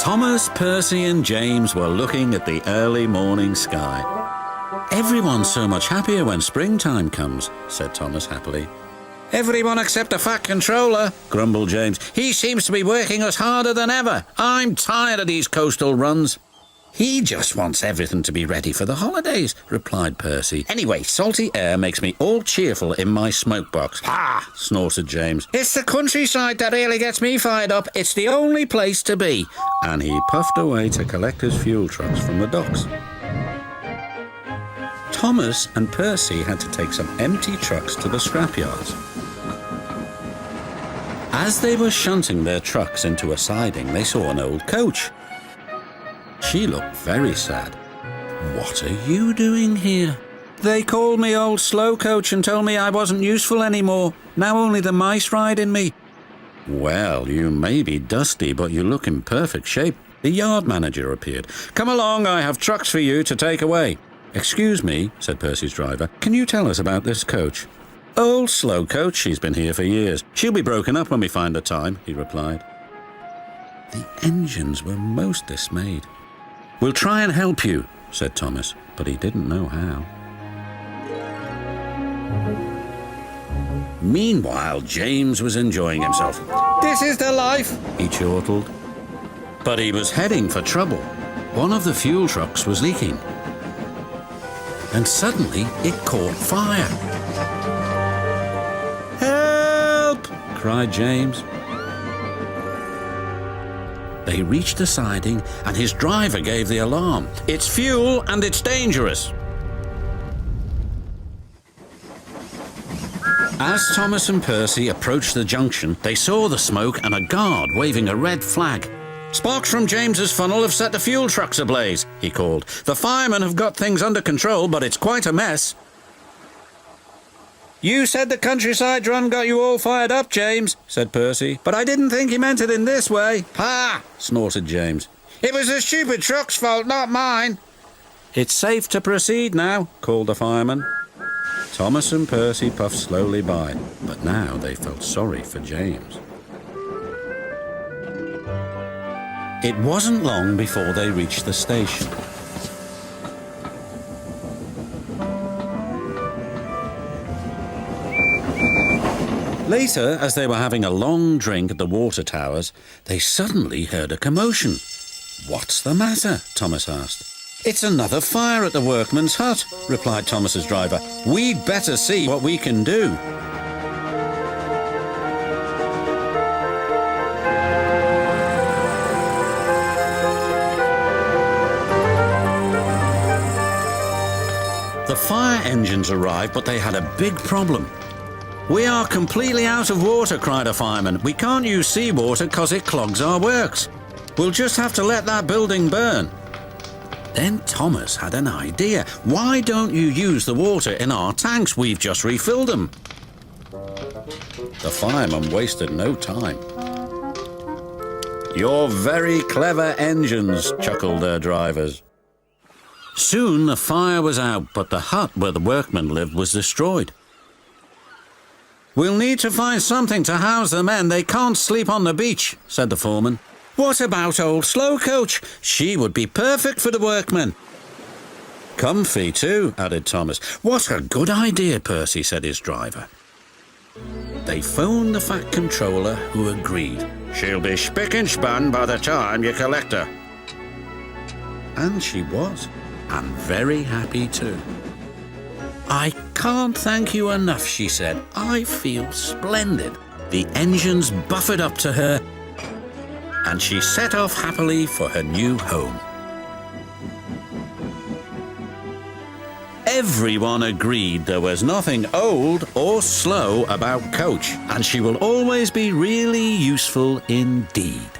Thomas, Percy and James were looking at the early morning sky. "Everyone's so much happier when springtime comes," said Thomas happily. "Everyone except the fat controller," grumbled James. "He seems to be working us harder than ever. I'm tired of these coastal runs." "He just wants everything to be ready for the holidays," replied Percy. "Anyway, salty air makes me all cheerful in my smoke box." "Ha!" snorted James. "It's the countryside that really gets me fired up. It's the only place to be." And he puffed away to collect his fuel trucks from the docks. Thomas and Percy had to take some empty trucks to the scrapyards. As they were shunting their trucks into a siding, they saw an old coach. She looked very sad. "What are you doing here?" "They called me old slow coach and told me I wasn't useful anymore. Now only the mice ride in me." "Well, you may be dusty, but you look in perfect shape." The yard manager appeared. "Come along, I have trucks for you to take away." "Excuse me," said Percy's driver. "Can you tell us about this coach?" "Old slow coach, she's been here for years. She'll be broken up when we find the time," he replied. The engines were most dismayed. "We'll try and help you," said Thomas, but he didn't know how. Meanwhile, James was enjoying himself. "This is the life," he chortled. But he was heading for trouble. One of the fuel trucks was leaking. And suddenly it caught fire. "Help!" cried James. They reached the siding and his driver gave the alarm. "It's fuel and it's dangerous." As Thomas and Percy approached the junction, they saw the smoke and a guard waving a red flag. "Sparks from James's funnel have set the fuel trucks ablaze," he called. "The firemen have got things under control, but it's quite a mess." "You said the countryside run got you all fired up, James," said Percy. "But I didn't think he meant it in this way." "Ha!" snorted James. "It was the stupid truck's fault, not mine." "It's safe to proceed now," called the fireman. Thomas and Percy puffed slowly by, but now they felt sorry for James. It wasn't long before they reached the station. Later, as they were having a long drink at the water towers, they suddenly heard a commotion. "What's the matter?" Thomas asked. "It's another fire at the workman's hut," replied Thomas's driver. "We'd better see what we can do." The fire engines arrived, but they had a big problem. "We are completely out of water," cried a fireman. "We can't use seawater because it clogs our works. We'll just have to let that building burn." Then Thomas had an idea. "Why don't you use the water in our tanks? We've just refilled them." The fireman wasted no time. "You're very clever engines," chuckled their drivers. Soon the fire was out, but the hut where the workmen lived was destroyed. "We'll need to find something to house the men. They can't sleep on the beach," said the foreman. "What about old slow coach? She would be perfect for the workmen." "Comfy too," added Thomas. "What a good idea, Percy," said his driver. They phoned the fat controller, who agreed. "She'll be spick and span by the time you collect her." And she was, and very happy too. "I can't thank you enough," she said. "I feel splendid." The engines buffered up to her, and she set off happily for her new home. Everyone agreed there was nothing old or slow about Coach, and she will always be really useful indeed.